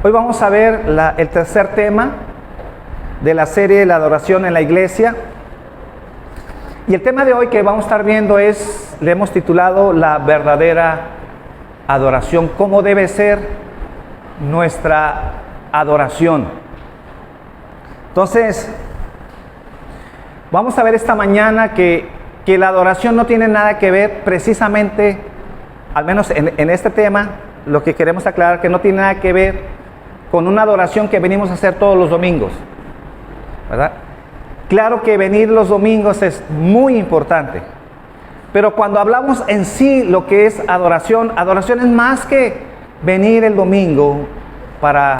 Hoy vamos a ver el tercer tema de la serie La adoración en la iglesia. Y el tema de hoy que vamos a estar viendo le hemos titulado La verdadera adoración. ¿Cómo debe ser nuestra adoración? Entonces, vamos a ver esta mañana que la adoración no tiene nada que ver precisamente, al menos en este tema, lo que queremos aclarar, que no tiene nada que ver con una adoración que venimos a hacer todos los domingos, ¿verdad? Claro que venir los domingos es muy importante, pero cuando hablamos en sí lo que es adoración es más que venir el domingo para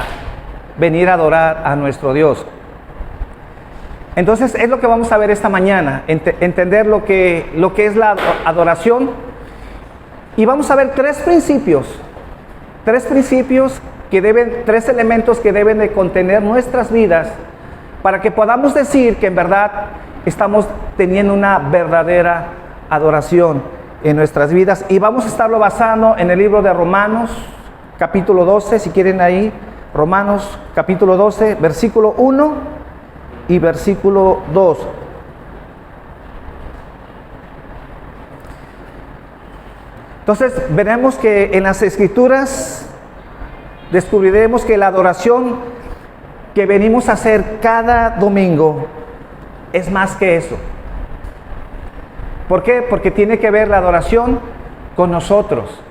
venir a adorar a nuestro Dios. Entonces es lo que vamos a ver esta mañana, entender lo que es la adoración, y vamos a ver tres elementos que deben de contener nuestras vidas para que podamos decir que en verdad estamos teniendo una verdadera adoración en nuestras vidas. Y vamos a estarlo basando en el libro de Romanos, capítulo 12, si quieren ahí, Romanos capítulo 12, versículo 1 y versículo 2. Entonces veremos que en las Escrituras descubriremos que la adoración que venimos a hacer cada domingo es más que eso. ¿Por qué? Porque tiene que ver la adoración con nosotros.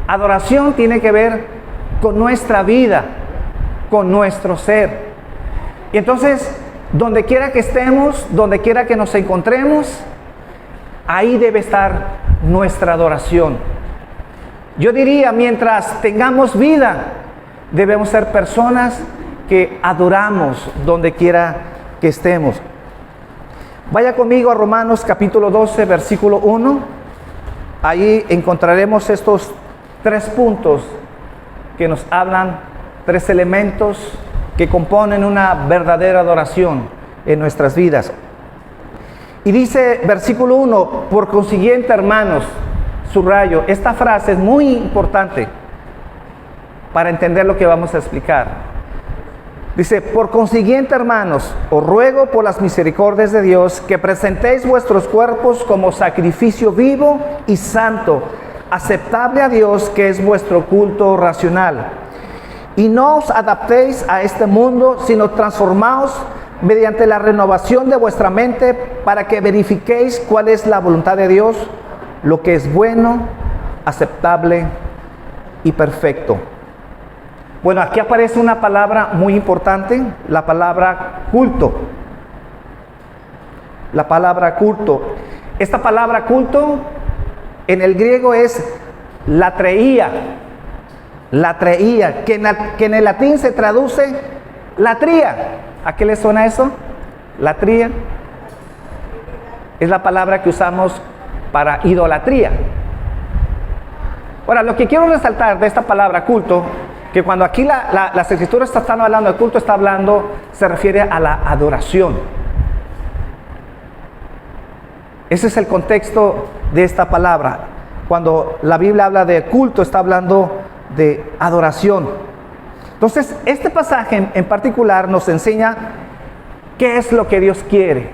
Adoración tiene que ver con nuestra vida, con nuestro ser. Y entonces, donde quiera que estemos, donde quiera que nos encontremos, ahí debe estar nuestra adoración. Yo diría, mientras tengamos vida, debemos ser personas que adoramos donde quiera que estemos. Vaya conmigo a Romanos capítulo 12, versículo 1. Ahí encontraremos estos tres puntos que nos hablan, tres elementos que componen una verdadera adoración en nuestras vidas. Y dice versículo 1, por consiguiente, hermanos, subrayo, esta frase es muy importante para entender lo que vamos a explicar. Dice, por consiguiente, hermanos, os ruego por las misericordias de Dios que presentéis vuestros cuerpos como sacrificio vivo y santo, aceptable a Dios, que es vuestro culto racional. Y no os adaptéis a este mundo, sino transformaos mediante la renovación de vuestra mente, para que verifiquéis cuál es la voluntad de Dios, lo que es bueno, aceptable y perfecto. Bueno, aquí aparece una palabra muy importante, la palabra culto. La palabra culto. Esta palabra culto en el griego es latreia. Latreia, que en el latín se traduce latría. ¿A qué le suena eso? Latría es la palabra que usamos para idolatría. Ahora, lo que quiero resaltar de esta palabra culto, que cuando aquí las escrituras están hablando de culto, se refiere a la adoración. Ese es el contexto de esta palabra. Cuando la Biblia habla de culto, está hablando de adoración. Entonces, este pasaje en particular nos enseña qué es lo que Dios quiere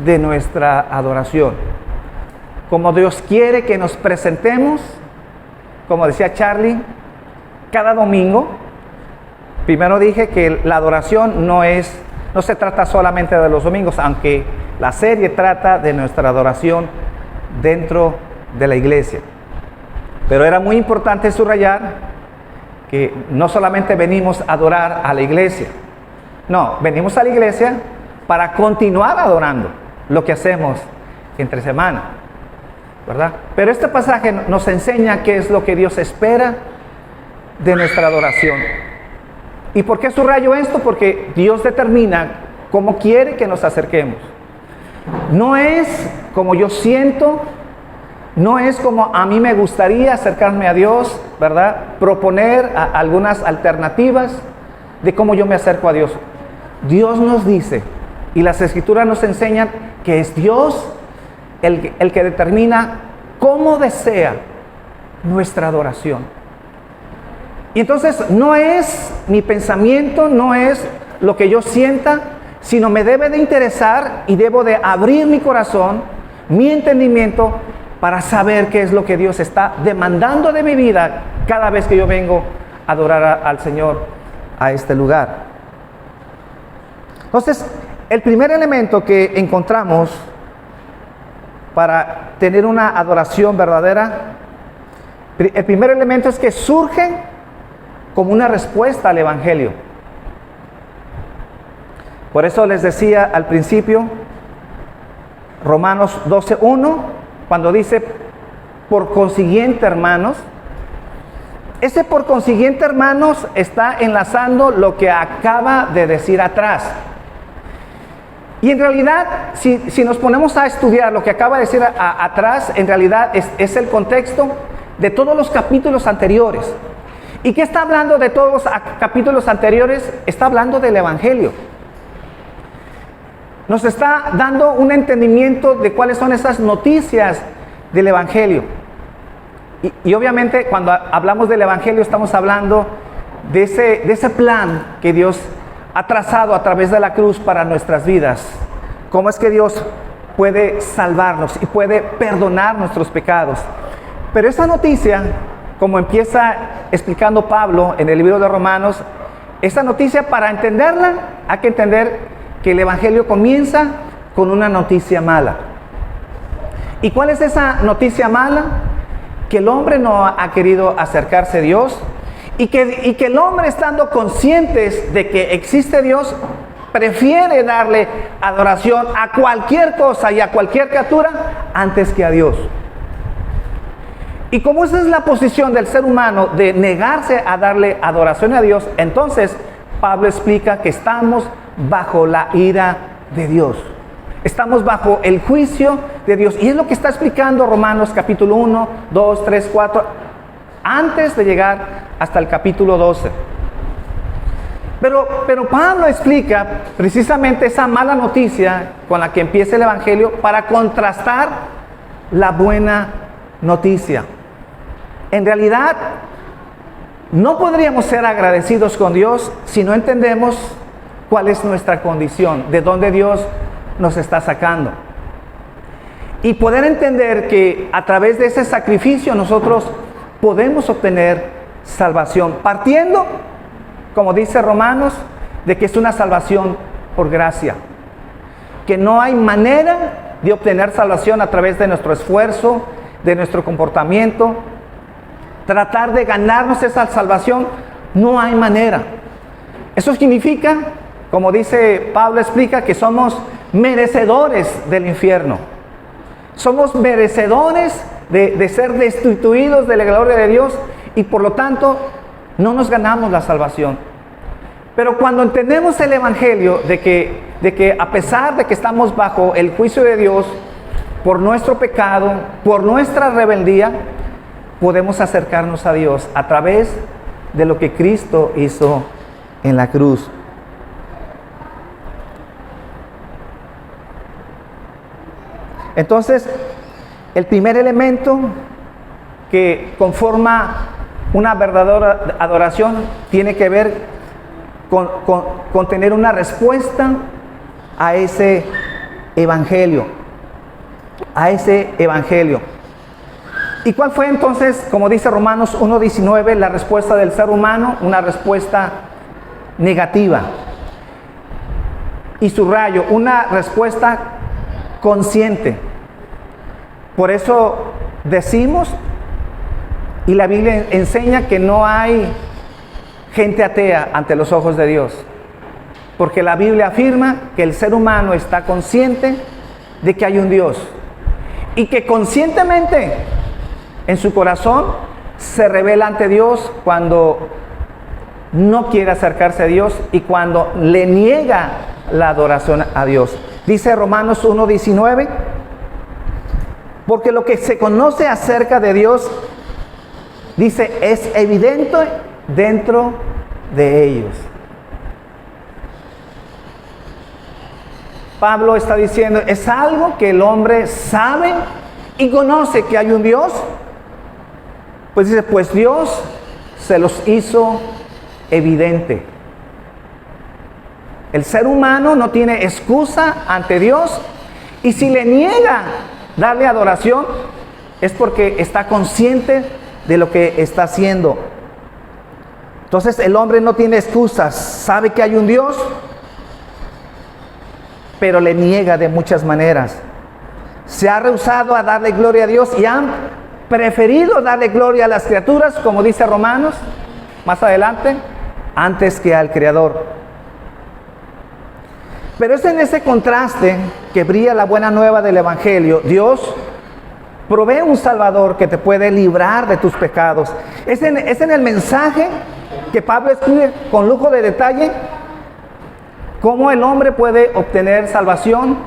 de nuestra adoración. Como Dios quiere que nos presentemos, como decía Charlie, cada domingo. Primero dije que la adoración no se trata solamente de los domingos, aunque la serie trata de nuestra adoración dentro de la iglesia. Pero era muy importante subrayar que no solamente venimos a adorar a la iglesia, no, venimos a la iglesia para continuar adorando lo que hacemos entre semana, ¿verdad? Pero este pasaje nos enseña qué es lo que Dios espera de nuestra adoración. ¿Y por qué subrayo esto? Porque Dios determina cómo quiere que nos acerquemos. No es como yo siento, no es como a mí me gustaría acercarme a Dios, ¿verdad? Proponer algunas alternativas de cómo yo me acerco a Dios. Dios nos dice, y las Escrituras nos enseñan, que es Dios el que determina cómo desea nuestra adoración. Y entonces no es mi pensamiento, no es lo que yo sienta, sino me debe de interesar y debo de abrir mi corazón, mi entendimiento, para saber qué es lo que Dios está demandando de mi vida cada vez que yo vengo a adorar al Señor a este lugar. Entonces, el primer elemento que encontramos para tener una adoración verdadera, el primer elemento es que surge como una respuesta al Evangelio. Por eso les decía al principio, Romanos 12:1, cuando dice, por consiguiente, hermanos, ese por consiguiente, hermanos, está enlazando lo que acaba de decir atrás. Y en realidad, si nos ponemos a estudiar lo que acaba de decir atrás, en realidad es el contexto de todos los capítulos anteriores. ¿Y qué está hablando de todos los capítulos anteriores? Está hablando del Evangelio. Nos está dando un entendimiento de cuáles son esas noticias del Evangelio. Y obviamente cuando hablamos del Evangelio estamos hablando de ese plan que Dios ha trazado a través de la cruz para nuestras vidas. Cómo es que Dios puede salvarnos y puede perdonar nuestros pecados. Pero esa noticia, como empieza explicando Pablo en el libro de Romanos, esa noticia, para entenderla hay que entender que el Evangelio comienza con una noticia mala. ¿Y cuál es esa noticia mala? Que el hombre no ha querido acercarse a Dios y que el hombre, estando conscientes de que existe Dios, prefiere darle adoración a cualquier cosa y a cualquier criatura antes que a Dios. Y como esa es la posición del ser humano de negarse a darle adoración a Dios, entonces Pablo explica que estamos bajo la ira de Dios. Estamos bajo el juicio de Dios. Y es lo que está explicando Romanos capítulo 1, 2, 3, 4, antes de llegar hasta el capítulo 12. Pero Pablo explica precisamente esa mala noticia con la que empieza el Evangelio para contrastar la buena noticia. En realidad, no podríamos ser agradecidos con Dios si no entendemos cuál es nuestra condición, de dónde Dios nos está sacando. Y poder entender que a través de ese sacrificio nosotros podemos obtener salvación, partiendo, como dice Romanos, de que es una salvación por gracia, que no hay manera de obtener salvación a través de nuestro esfuerzo, de nuestro comportamiento. Tratar de ganarnos esa salvación, no hay manera. Eso significa, como dice Pablo, explica que somos merecedores del infierno. Somos merecedores de ser destituidos de la gloria de Dios y por lo tanto no nos ganamos la salvación. Pero cuando entendemos el Evangelio de que a pesar de que estamos bajo el juicio de Dios por nuestro pecado, por nuestra rebeldía, podemos acercarnos a Dios a través de lo que Cristo hizo en la cruz. Entonces, el primer elemento que conforma una verdadera adoración tiene que ver con tener una respuesta a ese evangelio. A ese evangelio. ¿Y cuál fue entonces, como dice Romanos 1:19, la respuesta del ser humano? Una respuesta negativa. Y subrayo, una respuesta consciente. Por eso decimos, y la Biblia enseña, que no hay gente atea ante los ojos de Dios. Porque la Biblia afirma que el ser humano está consciente de que hay un Dios. Y que conscientemente en su corazón se revela ante Dios cuando no quiere acercarse a Dios y cuando le niega la adoración a Dios. Dice Romanos 1:19, porque lo que se conoce acerca de Dios, dice, es evidente dentro de ellos. Pablo está diciendo, es algo que el hombre sabe y conoce que hay un Dios. Pues dice, pues Dios se los hizo evidente. El ser humano no tiene excusa ante Dios, y si le niega darle adoración es porque está consciente de lo que está haciendo. Entonces el hombre no tiene excusas, sabe que hay un Dios, pero le niega de muchas maneras. Se ha rehusado a darle gloria a Dios y han preferido darle gloria a las criaturas, como dice Romanos más adelante, antes que al Creador. Pero es en ese contraste que brilla la buena nueva del Evangelio. Dios provee un Salvador que te puede librar de tus pecados. Es en el mensaje que Pablo escribe con lujo de detalle cómo el hombre puede obtener salvación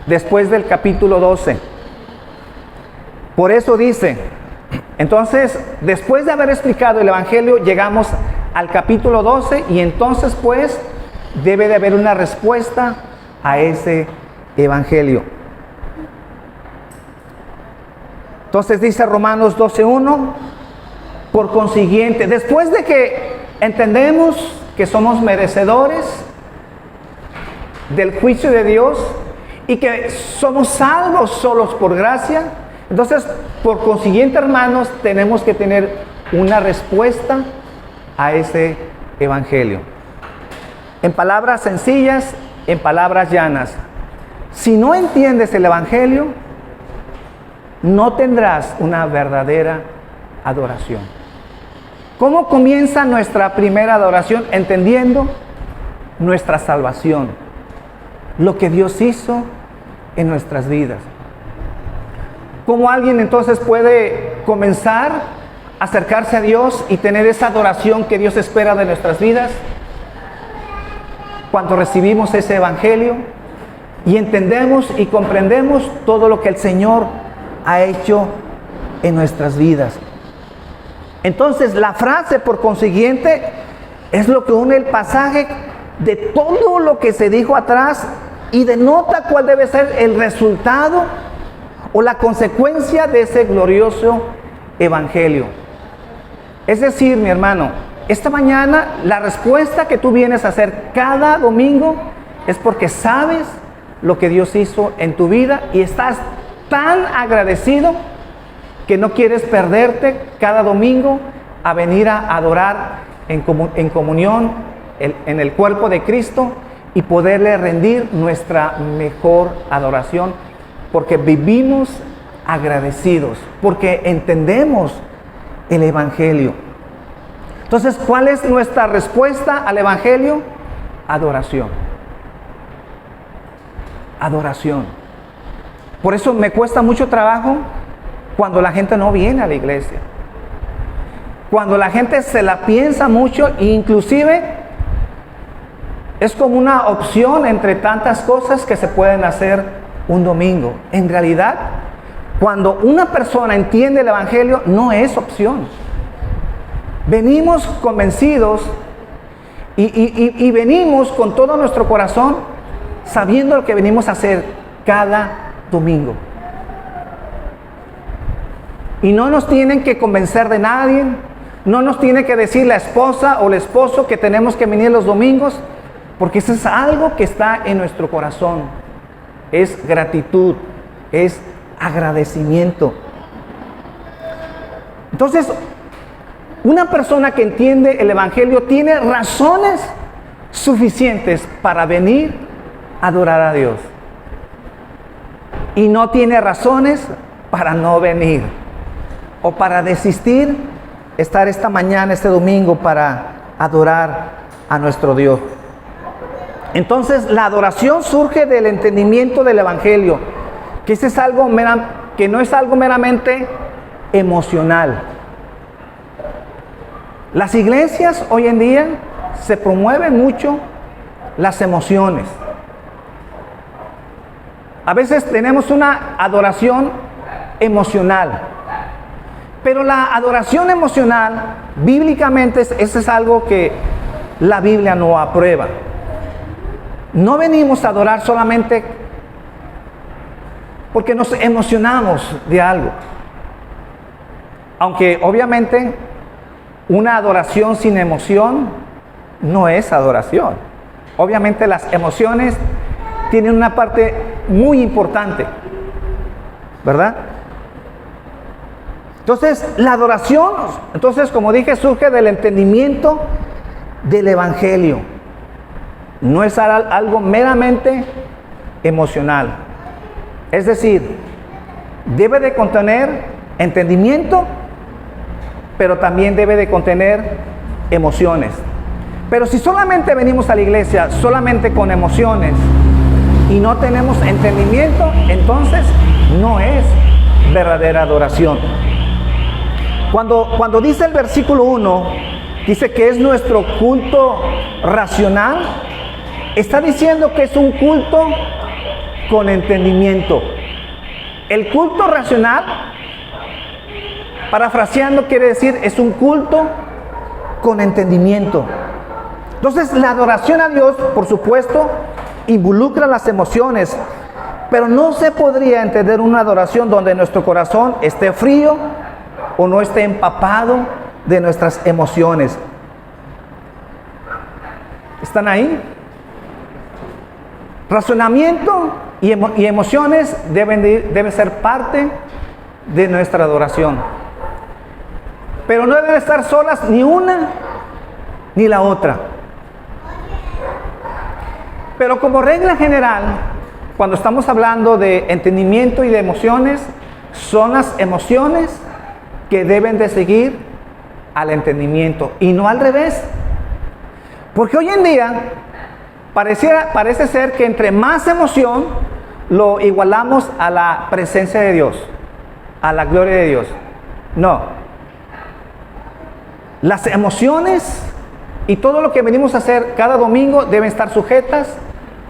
después del capítulo 12. Por eso dice, entonces, después de haber explicado el Evangelio, llegamos al capítulo 12 y entonces pues debe de haber una respuesta a ese Evangelio. Entonces dice Romanos 12:1, por consiguiente, después de que entendemos que somos merecedores del juicio de Dios y que somos salvos solos por gracia, entonces por consiguiente, hermanos, tenemos que tener una respuesta a ese Evangelio. En palabras sencillas, en palabras llanas, si no entiendes el Evangelio, no tendrás una verdadera adoración. ¿Cómo comienza nuestra primera adoración? Entendiendo nuestra salvación, lo que Dios hizo en nuestras vidas. ¿Cómo alguien entonces puede comenzar a acercarse a Dios y tener esa adoración que Dios espera de nuestras vidas? Cuando recibimos ese Evangelio y entendemos y comprendemos todo lo que el Señor ha hecho en nuestras vidas. Entonces la frase por consiguiente es lo que une el pasaje de todo lo que se dijo atrás y denota cuál debe ser el resultado o la consecuencia de ese glorioso Evangelio. Es decir, mi hermano, esta mañana la respuesta que tú vienes a hacer cada domingo es porque sabes lo que Dios hizo en tu vida y estás tan agradecido que no quieres perderte cada domingo a venir a adorar en comunión en el cuerpo de Cristo y poderle rendir nuestra mejor adoración, porque vivimos agradecidos, porque entendemos el Evangelio. Entonces, ¿cuál es nuestra respuesta al Evangelio? Adoración. Adoración. Por eso me cuesta mucho trabajo cuando la gente no viene a la iglesia. Cuando la gente se la piensa mucho e inclusive es como una opción entre tantas cosas que se pueden hacer un domingo. En realidad, cuando una persona entiende el Evangelio, no es opción. Venimos convencidos y venimos con todo nuestro corazón sabiendo lo que venimos a hacer cada domingo. Y no nos tienen que convencer de nadie, no nos tiene que decir la esposa o el esposo que tenemos que venir los domingos, porque eso es algo que está en nuestro corazón. Es gratitud, es agradecimiento. Entonces, una persona que entiende el Evangelio tiene razones suficientes para venir a adorar a Dios. Y no tiene razones para no venir o para desistir, estar esta mañana, este domingo, para adorar a nuestro Dios. Entonces, la adoración surge del entendimiento del Evangelio, que ese es algo que no es algo meramente emocional. Las iglesias hoy en día se promueven mucho las emociones. A veces tenemos una adoración emocional, pero la adoración emocional, bíblicamente, eso es algo que la Biblia no aprueba. No venimos a adorar solamente porque nos emocionamos de algo. Aunque obviamente una adoración sin emoción no es adoración. Obviamente las emociones tienen una parte muy importante, ¿verdad? Entonces, la adoración, como dije, surge del entendimiento del Evangelio. No es algo meramente emocional. Es decir, debe de contener entendimiento, pero también debe de contener emociones. Pero si solamente venimos a la iglesia solamente con emociones y no tenemos entendimiento, entonces no es verdadera adoración. Cuando dice el versículo 1, dice que es nuestro culto racional, está diciendo que es un culto con entendimiento. El culto racional, parafraseando, quiere decir es un culto con entendimiento. Entonces, la adoración a Dios, por supuesto, involucra las emociones, pero no se podría entender una adoración donde nuestro corazón esté frío o no esté empapado de nuestras emociones. ¿Están ahí? Razonamiento y emociones deben ser parte de nuestra adoración. Pero no deben estar solas ni una ni la otra. Pero como regla general, cuando estamos hablando de entendimiento y de emociones, son las emociones que deben de seguir al entendimiento y no al revés. Porque hoy en día parece ser que entre más emoción lo igualamos a la presencia de Dios, a la gloria de Dios. No. Las emociones y todo lo que venimos a hacer cada domingo deben estar sujetas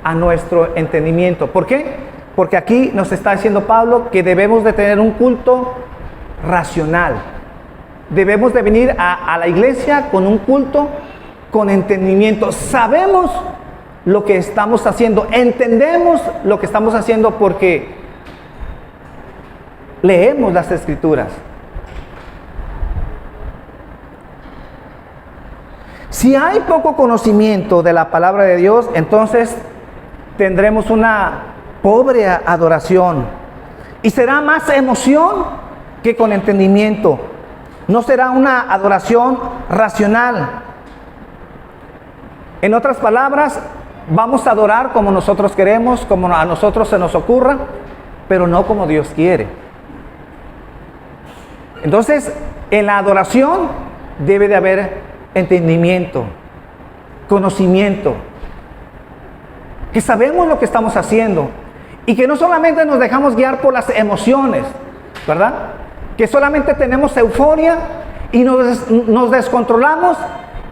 a nuestro entendimiento. ¿Por qué? Porque aquí nos está diciendo Pablo que debemos de tener un culto racional. Debemos de venir a la iglesia con un culto con entendimiento. Sabemos lo que estamos haciendo, entendemos lo que estamos haciendo porque leemos las Escrituras. Si hay poco conocimiento de la palabra de Dios, entonces tendremos una pobre adoración y será más emoción que con entendimiento. No será una adoración racional. En otras palabras, vamos a adorar como nosotros queremos, como a nosotros se nos ocurra, pero no como Dios quiere. Entonces, en la adoración debe de haber entendimiento, conocimiento, que sabemos lo que estamos haciendo y que no solamente nos dejamos guiar por las emociones, ¿verdad? Que solamente tenemos euforia y nos descontrolamos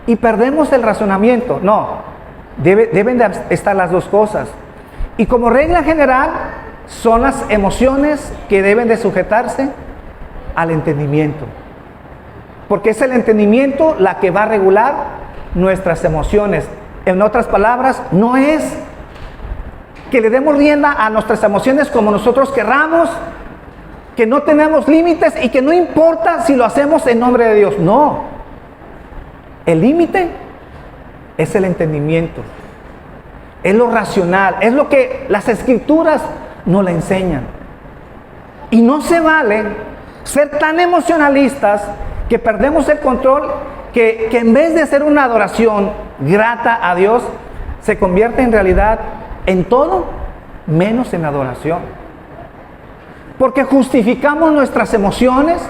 y perdemos el razonamiento. No, deben de estar las dos cosas. Y como regla general, son las emociones que deben de sujetarse al entendimiento. Porque es el entendimiento la que va a regular nuestras emociones. En otras palabras, no es que le demos rienda a nuestras emociones como nosotros querramos, que no tenemos límites y que no importa si lo hacemos en nombre de Dios. No. El límite es el entendimiento. Es lo racional. Es lo que las Escrituras nos le enseñan. Y no se vale ser tan emocionalistas que perdemos el control, que en vez de ser una adoración grata a Dios, se convierte en realidad en todo menos en adoración. Porque justificamos nuestras emociones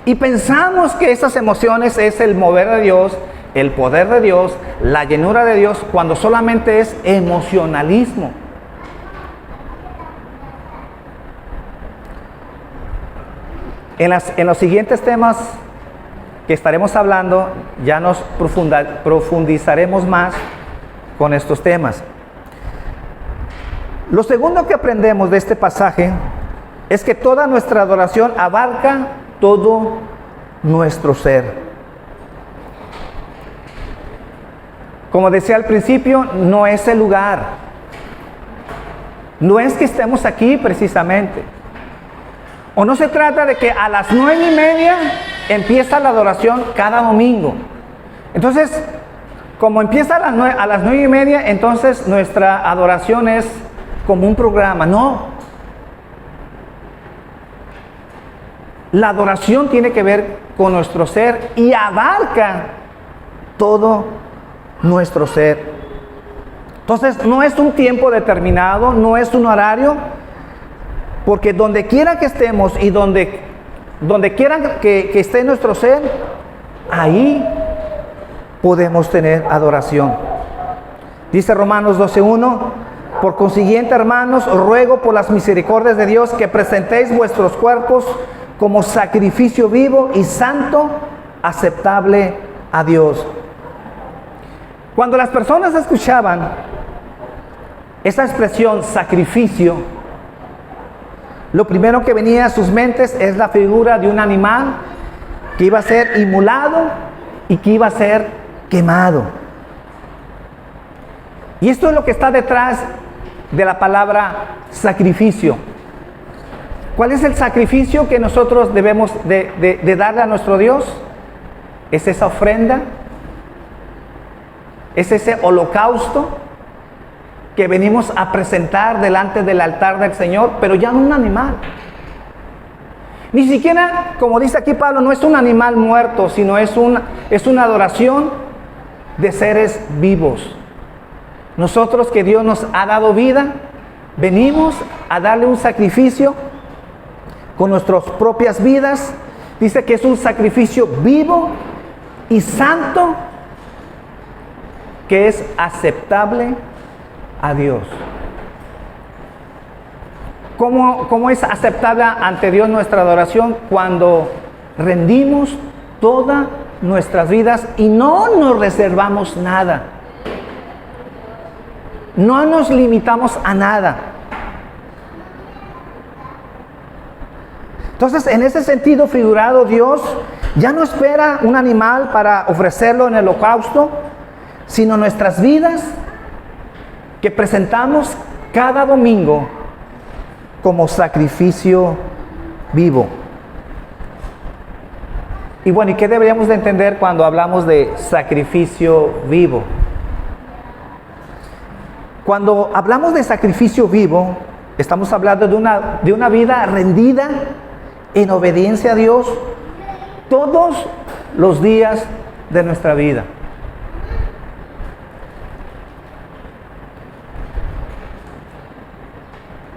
y pensamos que esas emociones es el mover de Dios, el poder de Dios, la llenura de Dios, cuando solamente es emocionalismo. En los siguientes temas que estaremos hablando, ya nos profundizaremos más con estos temas. Lo segundo que aprendemos de este pasaje es que toda nuestra adoración abarca todo nuestro ser. Como decía al principio, no es el lugar. No es que estemos aquí precisamente. O no se trata de que a las 9:30 empieza la adoración cada domingo. Entonces, como empieza a las 9:30, entonces nuestra adoración es como un programa. No. La adoración tiene que ver con nuestro ser y abarca todo nuestro ser. Entonces, no es un tiempo determinado, no es un horario, porque donde quiera que estemos y donde quiera que esté nuestro ser, ahí podemos tener adoración. Dice Romanos 12:1: por consiguiente, hermanos, os ruego por las misericordias de Dios que presentéis vuestros cuerpos como sacrificio vivo y santo, aceptable a Dios. Cuando las personas escuchaban esa expresión sacrificio, lo primero que venía a sus mentes es la figura de un animal que iba a ser inmolado y que iba a ser quemado. Y esto es lo que está detrás de la palabra sacrificio. ¿Cuál es el sacrificio que nosotros debemos de darle a nuestro Dios? Es esa ofrenda, es ese holocausto que venimos a presentar delante del altar del Señor, pero ya no un animal. Ni siquiera, como dice aquí Pablo, no es un animal muerto, sino es una adoración de seres vivos. Nosotros, que Dios nos ha dado vida, venimos a darle un sacrificio con nuestras propias vidas. Dice que es un sacrificio vivo y santo, que es aceptable a Dios. ¿Cómo es aceptable ante Dios nuestra adoración? Cuando rendimos todas nuestras vidas y no nos reservamos nada. No nos limitamos a nada. Entonces, en ese sentido figurado, Dios ya no espera un animal para ofrecerlo en el holocausto, sino nuestras vidas que presentamos cada domingo como sacrificio vivo. Y bueno, ¿y qué deberíamos de entender cuando hablamos de sacrificio vivo? Cuando hablamos de sacrificio vivo, estamos hablando de una vida rendida en obediencia a Dios todos los días de nuestra vida.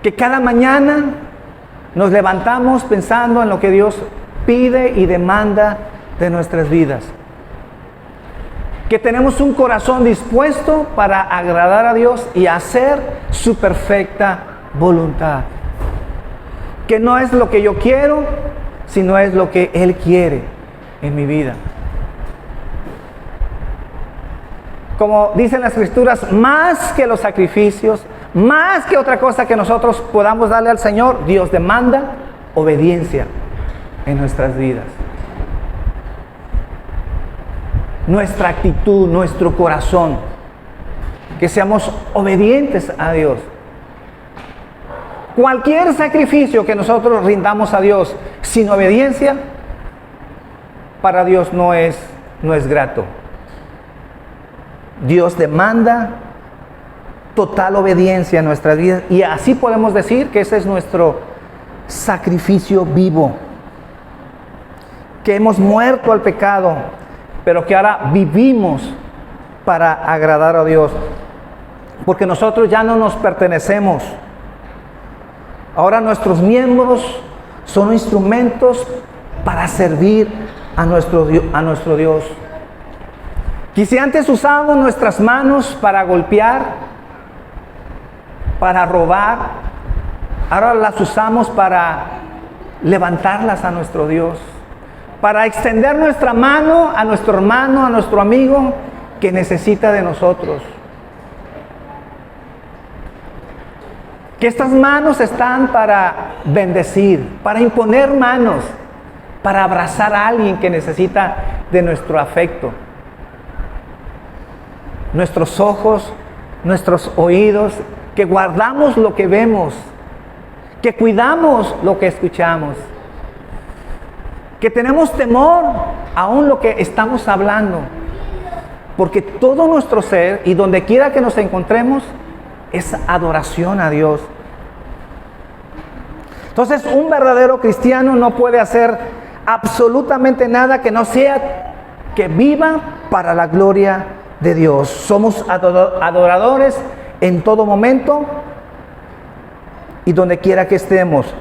Que cada mañana nos levantamos pensando en lo que Dios pide y demanda de nuestras vidas. Que tenemos un corazón dispuesto para agradar a Dios y hacer su perfecta voluntad. Que no es lo que yo quiero, sino es lo que Él quiere en mi vida. Como dicen las Escrituras, más que los sacrificios, más que otra cosa que nosotros podamos darle al Señor, Dios demanda obediencia en nuestras vidas. Nuestra actitud, nuestro corazón, que seamos obedientes a Dios. Cualquier sacrificio que nosotros rindamos a Dios sin obediencia, para Dios no es grato. Dios demanda total obediencia en nuestras vidas, y así podemos decir que ese es nuestro sacrificio vivo, que hemos muerto al pecado, pero que ahora vivimos para agradar a Dios, porque nosotros ya no nos pertenecemos. Ahora nuestros miembros son instrumentos para servir a nuestro Dios. Y si antes usábamos nuestras manos para golpear, para robar, ahora las usamos para levantarlas a nuestro Dios, para extender nuestra mano a nuestro hermano, a nuestro amigo que necesita de nosotros. Que estas manos están para bendecir, para imponer manos, para abrazar a alguien que necesita de nuestro afecto. Nuestros ojos, nuestros oídos, que guardamos lo que vemos, que cuidamos lo que escuchamos. que tenemos temor aún lo que estamos hablando, porque todo nuestro ser y donde quiera que nos encontremos es adoración a Dios. Entonces, un verdadero cristiano no puede hacer absolutamente nada que no sea que viva para la gloria de Dios. Somos adoradores en todo momento y donde quiera que estemos.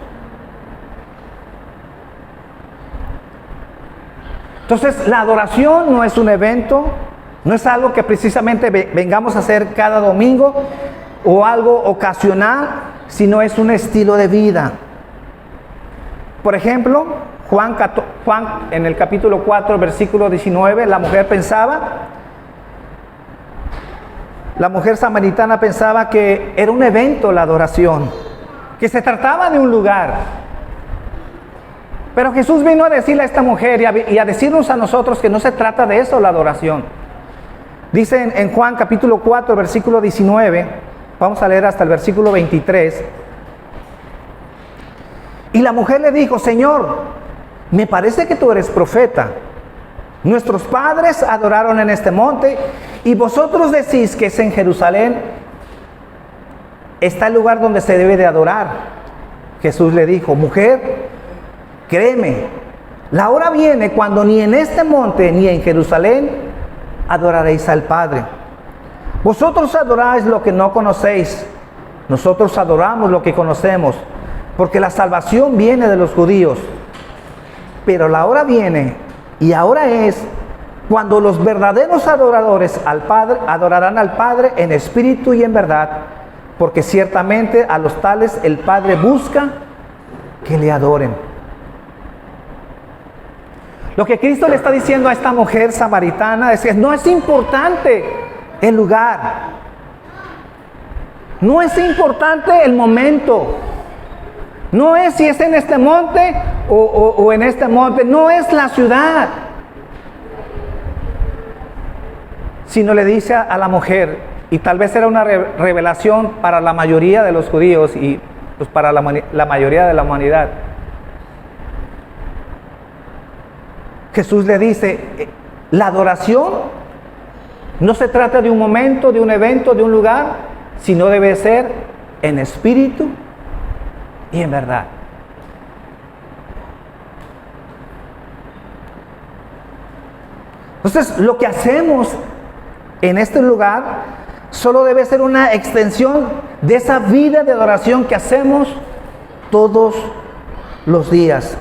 Entonces, la adoración no es un evento, no es algo que precisamente vengamos a hacer cada domingo o algo ocasional, sino es un estilo de vida. Por ejemplo, Juan en el capítulo 4, versículo 19, la mujer samaritana pensaba que era un evento la adoración, que se trataba de un lugar. Pero Jesús vino a decirle a esta mujer y a decirnos a nosotros que no se trata de eso la adoración. Dice en Juan capítulo 4, versículo 19, vamos a leer hasta el versículo 23. Y la mujer le dijo: Señor, me parece que tú eres profeta. Nuestros padres adoraron en este monte y vosotros decís que es en Jerusalén está el lugar donde se debe de adorar. Jesús le dijo: mujer, créeme, la hora viene cuando ni en este monte ni en Jerusalén adoraréis al Padre. Vosotros adoráis lo que no conocéis, nosotros adoramos lo que conocemos, porque la salvación viene de los judíos. Pero la hora viene, y ahora es, cuando los verdaderos adoradores al Padre adorarán al Padre en espíritu y en verdad, porque ciertamente a los tales el Padre busca que le adoren. Lo que Cristo le está diciendo a esta mujer samaritana es que no es importante el lugar, no es importante el momento, no es si es en este monte o en este monte, no es la ciudad, sino le dice a la mujer, y tal vez era una revelación para la mayoría de los judíos y pues para la mayoría de la humanidad. Jesús le dice, la adoración no se trata de un momento, de un evento, de un lugar, sino debe ser en espíritu y en verdad. Entonces, lo que hacemos en este lugar solo debe ser una extensión de esa vida de adoración que hacemos todos los días.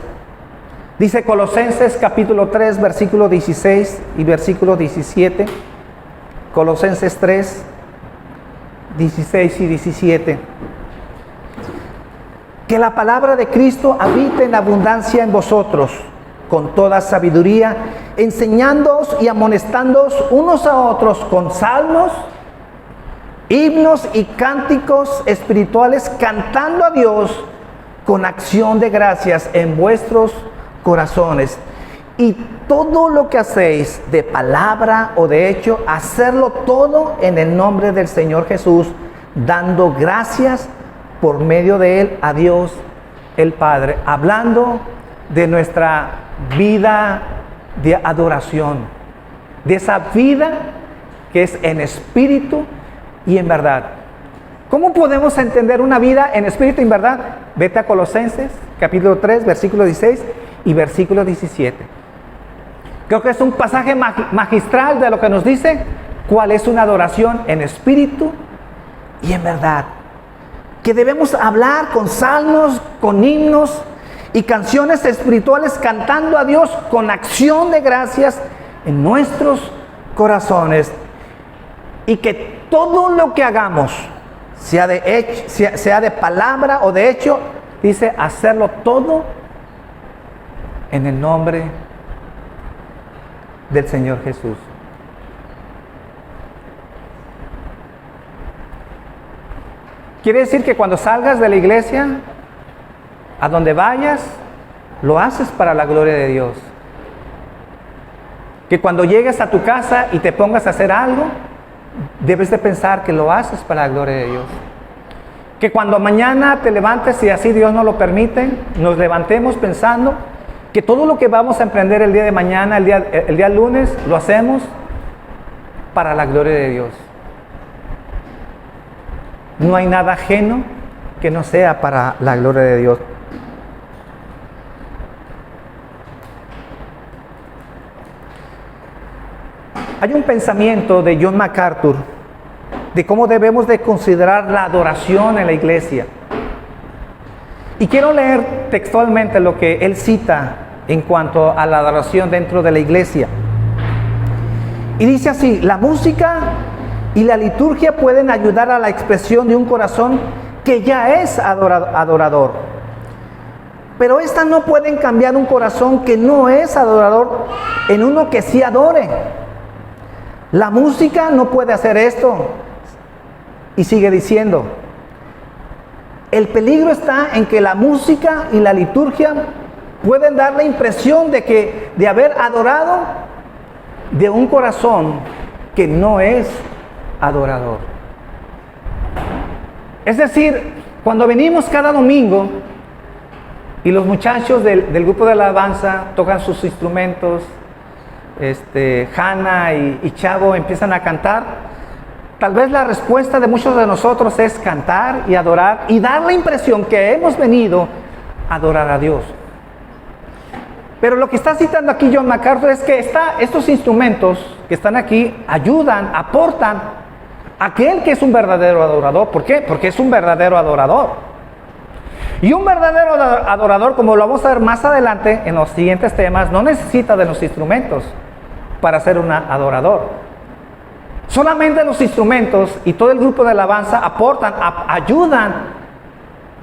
Dice Colosenses capítulo 3, versículo 16 y versículo 17. Colosenses 3, 16 y 17. Que la palabra de Cristo habite en abundancia en vosotros, con toda sabiduría, enseñándoos y amonestándoos unos a otros con salmos, himnos y cánticos espirituales, cantando a Dios con acción de gracias en vuestros corazones. Y todo lo que hacéis de palabra o de hecho, hacerlo todo en el nombre del Señor Jesús, dando gracias por medio de Él a Dios el Padre. Hablando de nuestra vida de adoración, de esa vida que es en espíritu y en verdad. ¿Cómo podemos entender una vida en espíritu y en verdad? Vete a Colosenses capítulo 3, versículo 16 y versículo 17. Creo que es un pasaje magistral de lo que nos dice cuál es una adoración en espíritu y en verdad. Que debemos hablar con salmos, con himnos y canciones espirituales, cantando a Dios con acción de gracias en nuestros corazones. Y que todo lo que hagamos, sea de palabra o de hecho, dice hacerlo todo en el nombre del Señor Jesús. Quiere decir que cuando salgas de la iglesia, a donde vayas, lo haces para la gloria de Dios. Que cuando llegues a tu casa y te pongas a hacer algo, debes de pensar que lo haces para la gloria de Dios. Que cuando mañana te levantes, y así Dios nos lo permite, nos levantemos pensando que todo lo que vamos a emprender el día de mañana, el día lunes, lo hacemos para la gloria de Dios. No hay nada ajeno que no sea para la gloria de Dios. Hay un pensamiento de John MacArthur de cómo debemos de considerar la adoración en la iglesia. Y quiero leer textualmente lo que él cita en cuanto a la adoración dentro de la iglesia. Y dice así: la música y la liturgia pueden ayudar a la expresión de un corazón que ya es adorador. Pero estas no pueden cambiar un corazón que no es adorador en uno que sí adore. La música no puede hacer esto. Y sigue diciendo: el peligro está en que la música y la liturgia pueden dar la impresión de haber adorado de un corazón que no es adorador. Es decir, cuando venimos cada domingo y los muchachos del grupo de alabanza tocan sus instrumentos, Hanna y Chavo empiezan a cantar, tal vez la respuesta de muchos de nosotros es cantar y adorar y dar la impresión que hemos venido a adorar a Dios. Pero lo que está citando aquí John MacArthur es que estos instrumentos que están aquí ayudan, aportan a aquel que es un verdadero adorador. ¿Por qué? Porque es un verdadero adorador. Y un verdadero adorador, como lo vamos a ver más adelante en los siguientes temas, no necesita de los instrumentos para ser un adorador. Solamente los instrumentos y todo el grupo de alabanza aportan, ayudan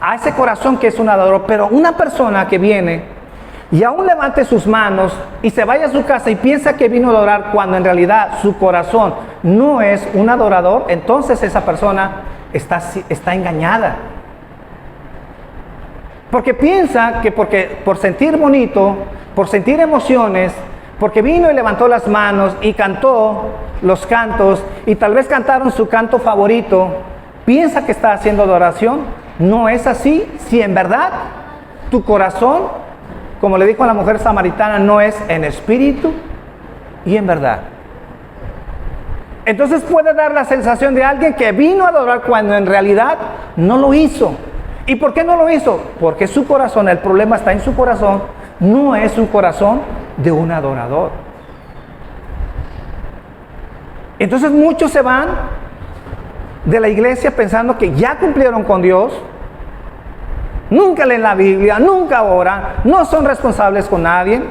a ese corazón que es un adorador. Pero una persona que viene y aún levante sus manos y se vaya a su casa y piensa que vino a adorar cuando en realidad su corazón no es un adorador, entonces esa persona está engañada. Porque piensa que por sentir bonito, por sentir emociones, porque vino y levantó las manos y cantó los cantos y tal vez cantaron su canto favorito, piensa que está haciendo adoración. No es así. Si en verdad tu corazón, como le dijo a la mujer samaritana, no es en espíritu y en verdad. Entonces puede dar la sensación de alguien que vino a adorar cuando en realidad no lo hizo. ¿Y por qué no lo hizo? Porque su corazón, el problema está en su corazón, no es un corazón de un adorador. Entonces muchos se van de la iglesia pensando que ya cumplieron con Dios. Nunca leen la Biblia, nunca oran, no son responsables con nadie,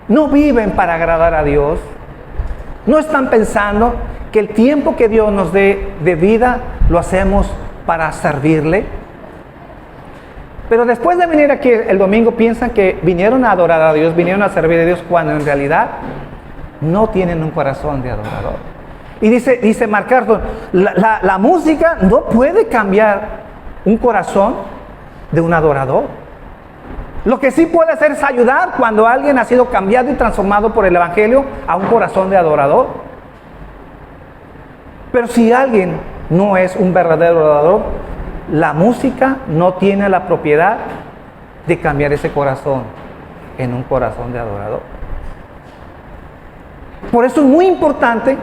no viven para agradar a Dios, no están pensando que el tiempo que Dios nos dé de vida lo hacemos para servirle. Pero después de venir aquí el domingo piensan que vinieron a adorar a Dios, vinieron a servir a Dios, cuando en realidad no tienen un corazón de adorador. Y dice MacArthur, la música no puede cambiar un corazón de un adorador. Lo que sí puede hacer es ayudar cuando alguien ha sido cambiado y transformado por el Evangelio a un corazón de adorador. Pero si alguien no es un verdadero adorador, la música no tiene la propiedad de cambiar ese corazón en un corazón de adorador. Por eso es muy importante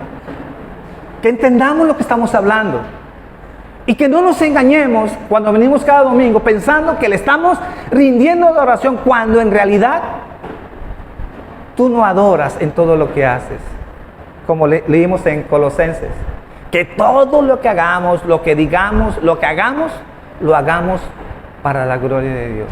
que entendamos lo que estamos hablando. Y que no nos engañemos cuando venimos cada domingo pensando que le estamos rindiendo adoración, cuando en realidad tú no adoras en todo lo que haces. Como leímos en Colosenses, que todo lo que hagamos, lo que digamos, lo que hagamos, lo hagamos para la gloria de Dios.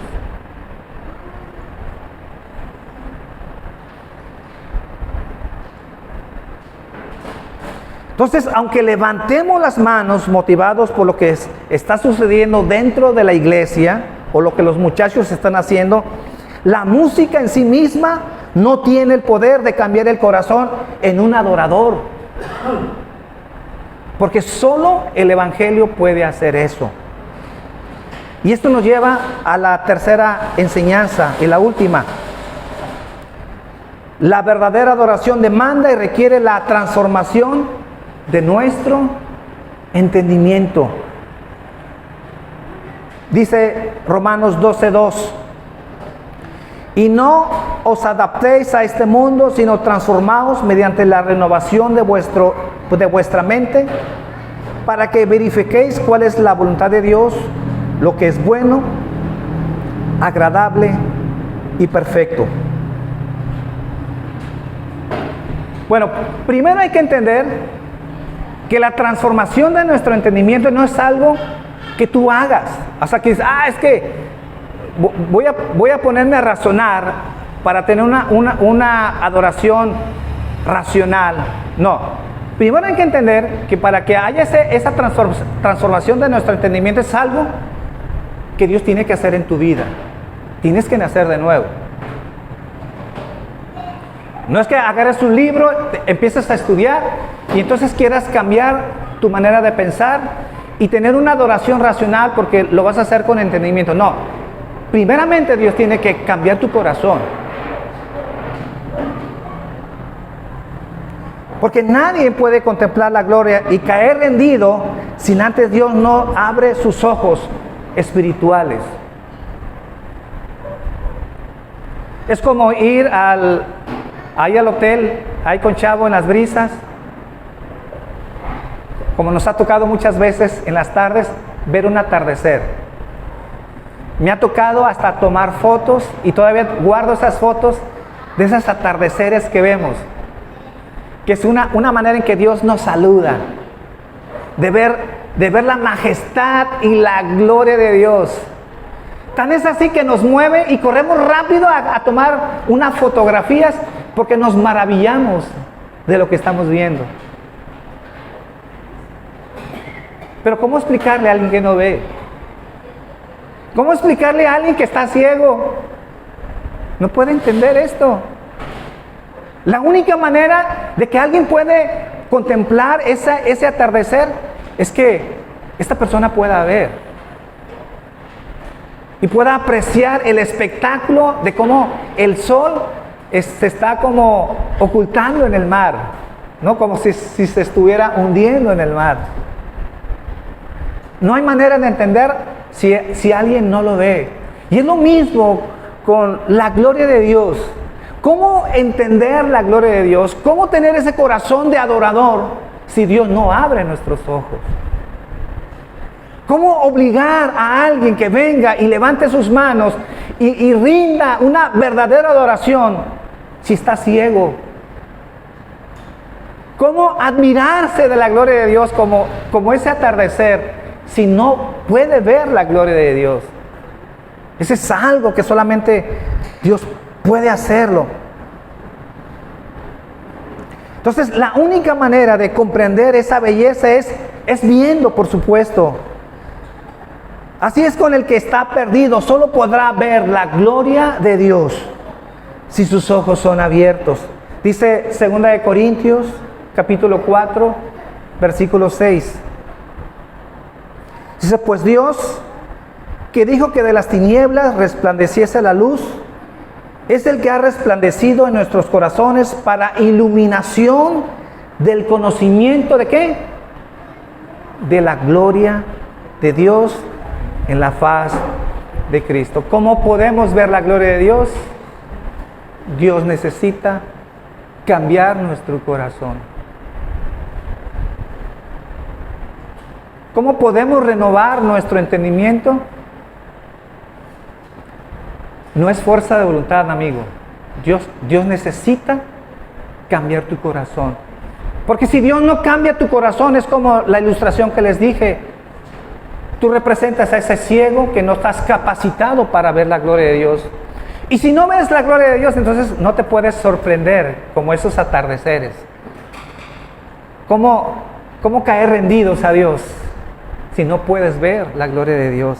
Entonces, aunque levantemos las manos motivados por lo que está sucediendo dentro de la iglesia o lo que los muchachos están haciendo, la música en sí misma no tiene el poder de cambiar el corazón en un adorador. Porque solo el Evangelio puede hacer eso. Y esto nos lleva a la tercera enseñanza y la última. La verdadera adoración demanda y requiere la transformación de nuestro entendimiento. Dice Romanos 12:2: Y no os adaptéis a este mundo, sino transformaos mediante la renovación de vuestra mente, para que verifiquéis cuál es la voluntad de Dios, lo que es bueno, agradable y perfecto. Bueno, primero hay que entender que la transformación de nuestro entendimiento no es algo que tú hagas. O sea, que dices, es que voy a ponerme a razonar para tener una adoración racional. No. Primero hay que entender que para que haya esa transformación de nuestro entendimiento es algo que Dios tiene que hacer en tu vida. Tienes que nacer de nuevo. No es que agarres un libro, empieces a estudiar y entonces quieras cambiar tu manera de pensar y tener una adoración racional porque lo vas a hacer con entendimiento. No. Primeramente Dios tiene que cambiar tu corazón. Porque nadie puede contemplar la gloria y caer rendido sin antes Dios no abre sus ojos espirituales. Es como ir ahí al hotel, ahí con Chavo en las brisas, como nos ha tocado muchas veces en las tardes, ver un atardecer. Me ha tocado hasta tomar fotos y todavía guardo esas fotos de esos atardeceres que vemos, que es una manera en que Dios nos saluda, de ver la majestad y la gloria de Dios. Tan es así que nos mueve y corremos rápido a tomar unas fotografías porque nos maravillamos de lo que estamos viendo. Pero ¿cómo explicarle a alguien que no ve? ¿Cómo explicarle a alguien que está ciego? No puede entender esto. La única manera de que alguien puede contemplar ese atardecer es que esta persona pueda ver y pueda apreciar el espectáculo de cómo el sol se está como ocultando en el mar, ¿no? Como si se estuviera hundiendo en el mar. No hay manera de entender si alguien no lo ve. Y es lo mismo con la gloria de Dios. ¿Cómo entender la gloria de Dios? ¿Cómo tener ese corazón de adorador si Dios no abre nuestros ojos? ¿Cómo obligar a alguien que venga y levante sus manos y rinda una verdadera adoración si está ciego? ¿Cómo admirarse de la gloria de Dios como ese atardecer si no puede ver la gloria de Dios? Ese es algo que solamente Dios puede hacerlo. Entonces, la única manera de comprender esa belleza es viendo, por supuesto. Así es con el que está perdido, solo podrá ver la gloria de Dios si sus ojos son abiertos. Dice 2 Corintios, capítulo 4, versículo 6. Dice, pues Dios, que dijo que de las tinieblas resplandeciese la luz, es el que ha resplandecido en nuestros corazones para iluminación del conocimiento ¿de qué? De la gloria de Dios en la faz de Cristo. ¿Cómo podemos ver la gloria de Dios? Dios necesita cambiar nuestro corazón. ¿Cómo podemos renovar nuestro entendimiento? No es fuerza de voluntad, amigo. Dios necesita cambiar tu corazón. Porque si Dios no cambia tu corazón, es como la ilustración que les dije. Tú representas a ese ciego que no estás capacitado para ver la gloria de Dios. Y si no ves la gloria de Dios, entonces no te puedes sorprender como esos atardeceres. ¿Cómo caer rendidos a Dios si no puedes ver la gloria de Dios?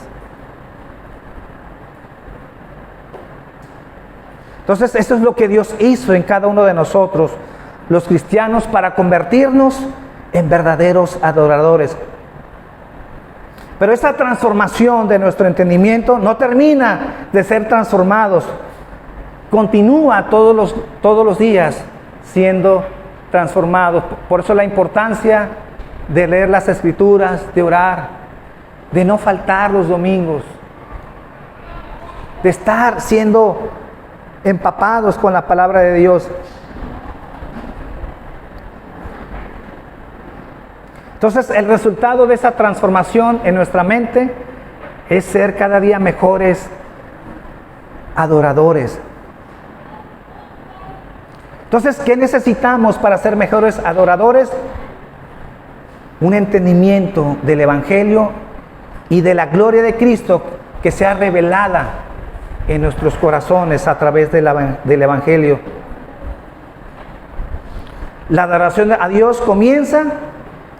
Entonces, eso es lo que Dios hizo en cada uno de nosotros, los cristianos, para convertirnos en verdaderos adoradores. Pero esa transformación de nuestro entendimiento no termina de ser transformados. Continúa todos los días siendo transformados. Por eso la importancia de leer las Escrituras, de orar, de no faltar los domingos, de estar siendo empapados con la palabra de Dios. Entonces, el resultado de esa transformación en nuestra mente es ser cada día mejores adoradores. Entonces, ¿qué necesitamos para ser mejores adoradores? Un entendimiento del Evangelio y de la gloria de Cristo que sea revelada en nuestros corazones a través del Evangelio. La adoración a Dios comienza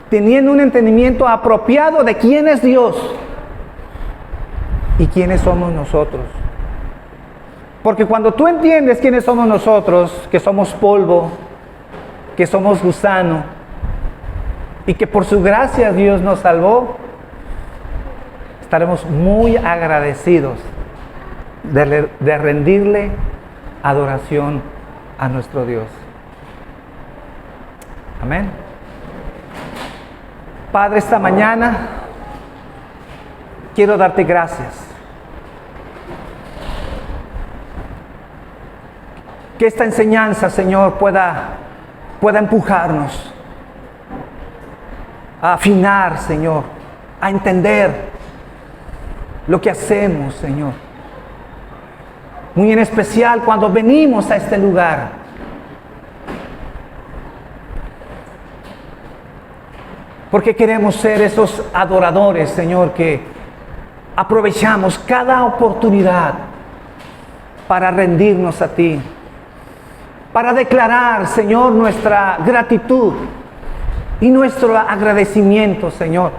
teniendo un entendimiento apropiado de quién es Dios y quiénes somos nosotros. Porque cuando tú entiendes quiénes somos nosotros, que somos polvo, que somos gusano, y que por su gracia Dios nos salvó, estaremos muy agradecidos de rendirle adoración a nuestro Dios. Amén. Padre, esta mañana quiero darte gracias. Que esta enseñanza, Señor, pueda empujarnos a afinar, Señor, a entender lo que hacemos, Señor. Muy en especial cuando venimos a este lugar. Porque queremos ser esos adoradores, Señor, que aprovechamos cada oportunidad para rendirnos a ti. Para declarar, Señor, nuestra gratitud y nuestro agradecimiento, Señor.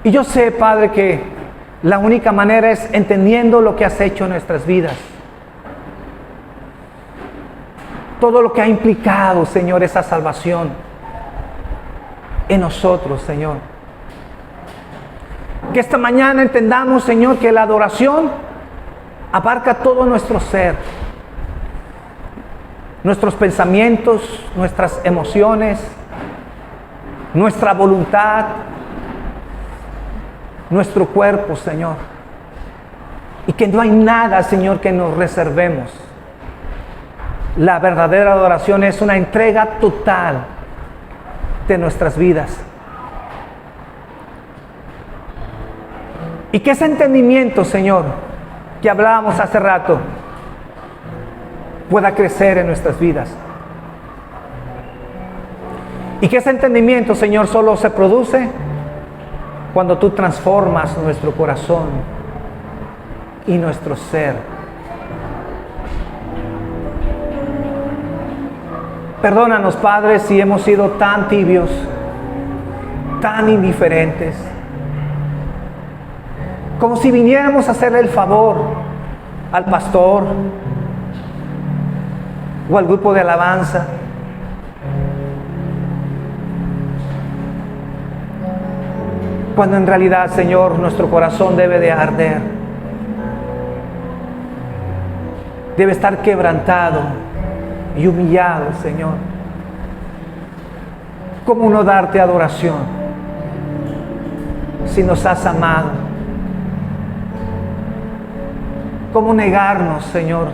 Y yo sé, Padre, que la única manera es entendiendo lo que has hecho en nuestras vidas. Todo lo que ha implicado, Señor, esa salvación en nosotros, Señor. Que esta mañana entendamos, Señor, que la adoración abarca todo nuestro ser. Nuestros pensamientos, nuestras emociones, nuestra voluntad, nuestro cuerpo, Señor. Y que no hay nada, Señor, que nos reservemos. La verdadera adoración es una entrega total de nuestras vidas. Y que ese entendimiento, Señor, que hablábamos hace rato, pueda crecer en nuestras vidas. Y que ese entendimiento, Señor, solo se produce cuando tú transformas nuestro corazón y nuestro ser. Perdónanos, Padre, si hemos sido tan tibios, tan indiferentes, como si viniéramos a hacerle el favor al pastor o al grupo de alabanza. Cuando en realidad, Señor, nuestro corazón debe de arder. Debe estar quebrantado y humillado, Señor. ¿Cómo no darte adoración si nos has amado? ¿Cómo negarnos, Señor,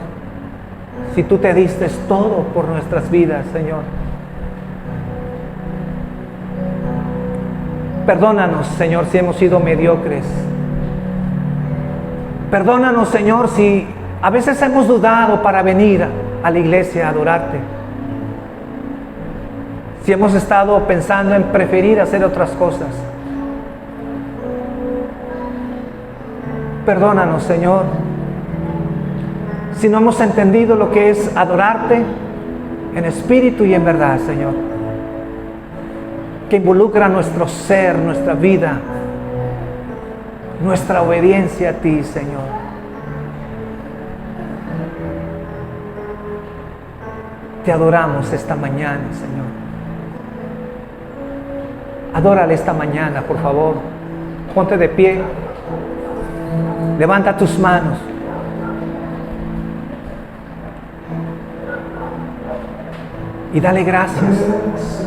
si tú te diste todo por nuestras vidas, Señor? Perdónanos, Señor, si hemos sido mediocres. Perdónanos, Señor, si a veces hemos dudado para venir a la iglesia a adorarte. Si hemos estado pensando en preferir hacer otras cosas. Perdónanos, Señor, si no hemos entendido lo que es adorarte en espíritu y en verdad, Señor, que involucra nuestro ser, nuestra vida, nuestra obediencia a ti, Señor. Te adoramos esta mañana, Señor. Adórale esta mañana, por favor. Ponte de pie. Levanta tus manos. Y dale gracias.